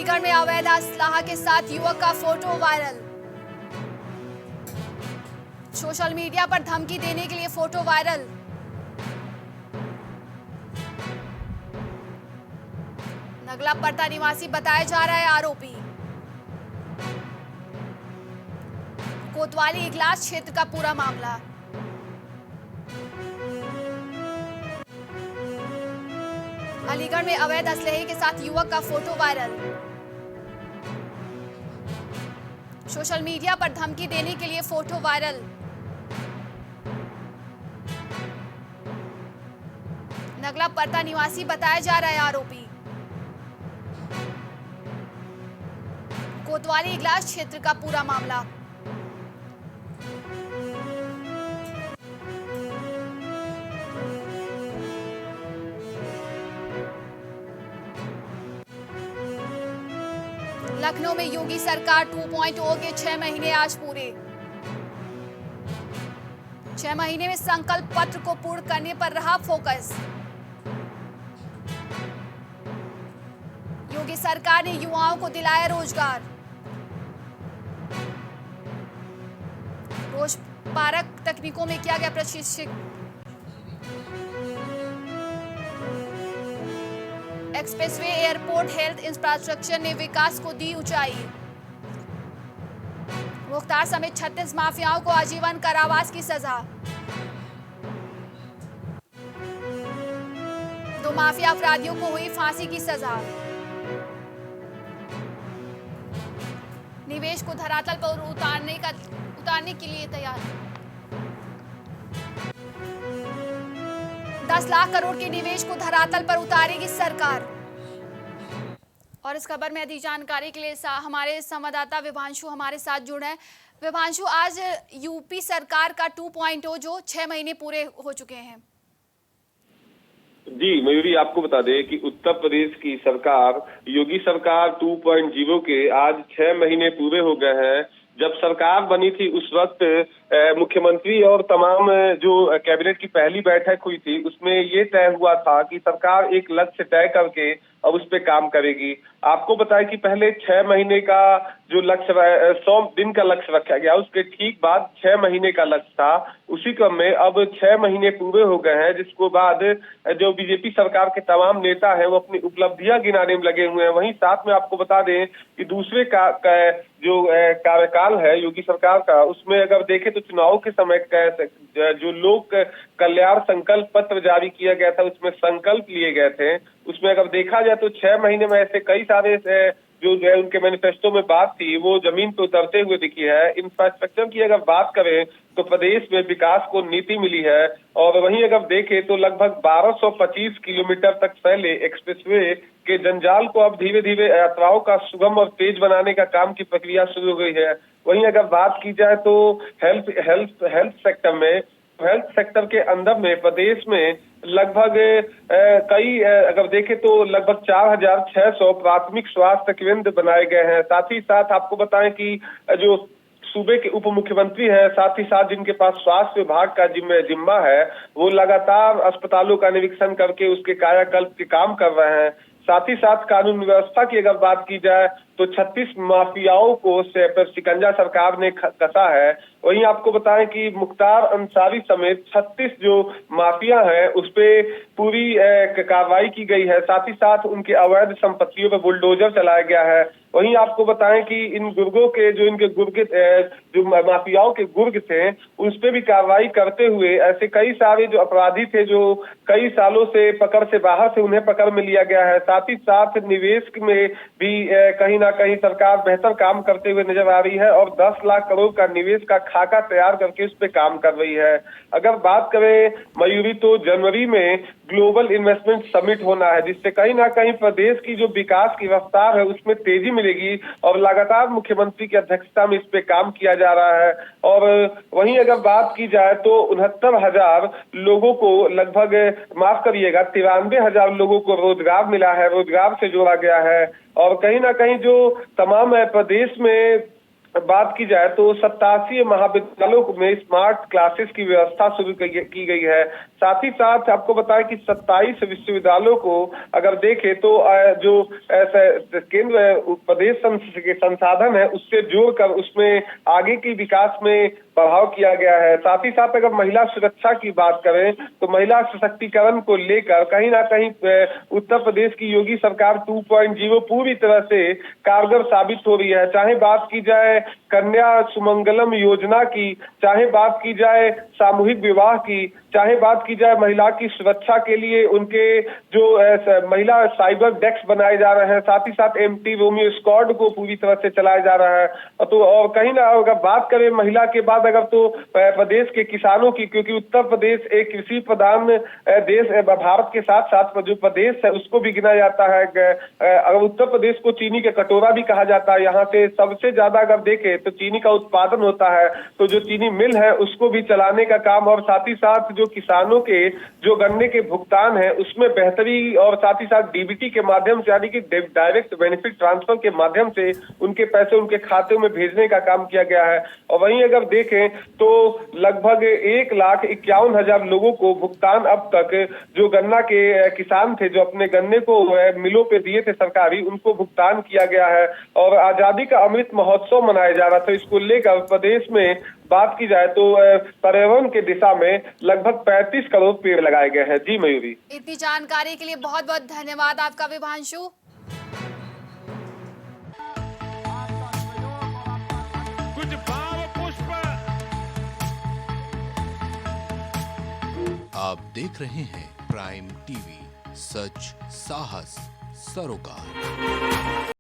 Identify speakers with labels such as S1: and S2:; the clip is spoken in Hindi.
S1: अलीगढ़ में अवैध असलाह के साथ युवक का फोटो वायरल। सोशल मीडिया पर धमकी देने के लिए फोटो वायरल। नगला पर्दा निवासी बताया जा रहा है आरोपी। कोतवाली इगलास क्षेत्र का पूरा मामला। अलीगढ़ में अवैध असलहे के साथ युवक का फोटो वायरल। सोशल मीडिया पर धमकी देने के लिए फोटो वायरल। नगला पर्दा निवासी बताया जा रहा है आरोपी। कोतवाली इगलास क्षेत्र का पूरा मामला। लखनऊ में योगी सरकार 2.0 के 6 महीने आज पूरे। 6 महीने में संकल्प पत्र को पूर्ण करने पर रहा फोकस। योगी सरकार ने युवाओं को दिलाया रोजगार। रोजपारक तकनीकों में किया गया प्रशिक्षित। एक्सप्रेसवे, एयरपोर्ट, हेल्थ इंफ्रास्ट्रक्चर ने विकास को दी ऊंचाई। मुख्तार समेत 36 माफियाओं को आजीवन कारावास की सजा। 2 माफिया अपराधियों को हुई फांसी की सजा। निवेश को धरातल पर उतारने के लिए तैयार। 10 लाख करोड़ के निवेश को धरातल पर उतारेगी सरकार। और इस खबर में अधिक जानकारी के लिए हमारे संवाददाता विभांशु हमारे साथ जुड़े हैं। विभांशु, आज यूपी सरकार का 2.0 जो 6 महीने पूरे हो चुके हैं।
S2: जी मयूरी, आपको बता दें कि उत्तर प्रदेश की सरकार योगी सरकार 2.0 के आज 6 महीने पूरे हो गए हैं। जब सरकार बनी थी उस वक्त मुख्यमंत्री और तमाम जो कैबिनेट की पहली बैठक हुई थी उसमें ये तय हुआ था कि सरकार एक लक्ष्य तय करके अब उस पे काम करेगी। आपको बताया कि पहले 6 महीने का जो लक्ष्य 100 दिन का लक्ष्य रखा गया, उसके ठीक बाद 6 महीने का लक्ष्य था। उसी क्रम में अब 6 महीने पूरे हो गए हैं, जिसको बाद जो बीजेपी सरकार के तमाम नेता हैं वो अपनी उपलब्धियां गिनाने में लगे हुए हैं। वहीं साथ में आपको बता दें कि दूसरे जो कार्यकाल है योगी सरकार का, उसमें अगर देखें तो चुनाव के समय जो लोक कल्याण संकल्प पत्र जारी किया गया था उसमें संकल्प लिए गए थे। उसमें अगर देखा जाए तो 6 महीने में ऐसे कई सारे जो है उनके मैनिफेस्टो में बात थी वो जमीन पर उतरते हुए दिखी है। इंफ्रास्ट्रक्चर की अगर बात करें तो प्रदेश में विकास को नीति मिली है। और वहीं अगर देखें तो लगभग 1225 किलोमीटर तक फैले एक्सप्रेसवे के जंजाल को अब धीरे धीरे यात्राओं का सुगम और तेज बनाने का काम की प्रक्रिया शुरू हो गई है। वहीं अगर बात की जाए तो हेल्थ सेक्टर के अंदर में प्रदेश में लगभग अगर देखें तो लगभग 4600 प्राथमिक स्वास्थ्य केंद्र बनाए गए हैं। साथ ही साथ आपको बताएं कि जो सूबे के उप मुख्यमंत्री हैं, साथ ही साथ जिनके पास स्वास्थ्य विभाग का जिम्मा है, वो लगातार अस्पतालों का निरीक्षण करके उसके कायाकल्प के काम कर रहे हैं। साथ ही साथ कानून व्यवस्था की अगर बात की जाए तो 36 माफियाओं को पर शिकंजा सरकार ने कसा है। वहीं आपको बताएं कि मुख्तार अंसारी समेत 36 जो माफिया हैं उस पे पूरी कार्रवाई की गई है। साथ ही साथ उनके अवैध संपत्तियों पर बुलडोजर चलाया गया है। वहीं आपको बताएं कि इन गुर्गों के जो माफियाओं के गुर्ग थे उस पे भी कार्रवाई करते हुए ऐसे कई सारे जो अपराधी थे जो कई सालों से पकड़ से बाहर थे, उन्हें पकड़ में लिया गया है। साथ ही साथ निवेश में भी कहीं ना कहीं सरकार बेहतर काम करते हुए नजर आ रही है और 10 लाख करोड़ का निवेश का खाका तैयार करके उस पे काम कर रही है। अगर बात करें मयूरी तो जनवरी में ग्लोबल इन्वेस्टमेंट समिट होना है, जिससे कहीं ना कहीं प्रदेश की जो विकास की रफ्तार है उसमें तेजी मिलेगी और लगातार मुख्यमंत्री की अध्यक्षता में इस पे काम किया जा रहा है। और वहीं अगर बात की जाए तो 69,000 लोगों को लगभग 93,000 लोगों को रोजगार मिला है, रोजगार से जोड़ा गया है। और कहीं ना कहीं जो तमाम प्रदेश में बात की जाए तो 87 महाविद्यालयों में स्मार्ट क्लासेस की व्यवस्था शुरू की गई है। साथ ही साथ आपको बताएं कि 27 विश्वविद्यालयों को अगर देखें तो जो केंद्र प्रदेश के संसाधन है उससे जोड़कर उसमें आगे की विकास में बढ़ाव किया गया है। साथ ही साथ अगर महिला सुरक्षा की बात करें तो महिला सशक्तिकरण को लेकर कहीं ना कहीं उत्तर प्रदेश की योगी सरकार 2.0 पूरी तरह से कारगर साबित हो रही है। चाहे बात की जाए कन्या सुमंगलम योजना की, चाहे बात की जाए सामूहिक विवाह की, चाहे बात की जाए महिला की सुरक्षा के लिए उनके जो महिला साइबर डेस्क बनाए जा रहे हैं, साथ ही साथ एंटी रोमियो स्क्वाड को पूरी तरह से चलाया जा रहा है। तो और कहीं ना अगर बात करें महिला के बाद अगर तो प्रदेश के किसानों की, क्योंकि उत्तर प्रदेश एक कृषि प्रधान देश भारत के साथ साथ जो प्रदेश है उसको भी गिना जाता है। अगर उत्तर प्रदेश को चीनी के कटोरा भी कहा जाता है। यहाँ से सबसे ज्यादा अगर देखें तो चीनी का उत्पादन होता है, तो जो चीनी मिल है उसको भी चलाने का काम और साथ ही साथ जो किसानों के जो गन्ने के भुगतान है उसमें बेहतरी और साथ ही साथ डीबीटी के माध्यम से यानी कि डायरेक्ट बेनिफिट ट्रांसफर के माध्यम से उनके पैसे उनके खाते में भेजने का काम किया गया है। और वहीं अगर देखें तो लगभग 1,51,000 लोगों को भुगतान अब तक जो गन्ना के किसान थे जो अपने गन्ने को मिलों पे दिए थे सरकारी, उनको भुगतान किया गया है। और आजादी का अमृत महोत्सव मनाया जा रहा था, इसको लेकर प्रदेश में बात की जाए तो पर्यावरण के दिशा में लगभग 35 करोड़ पेड़ लगाए गए हैं। जी मयूरी,
S1: इतनी जानकारी के लिए बहुत बहुत धन्यवाद आपका विभांशु।
S3: कुछ भाव पुष्प।
S4: आप देख रहे हैं प्राइम टीवी, सच साहस सरोकार।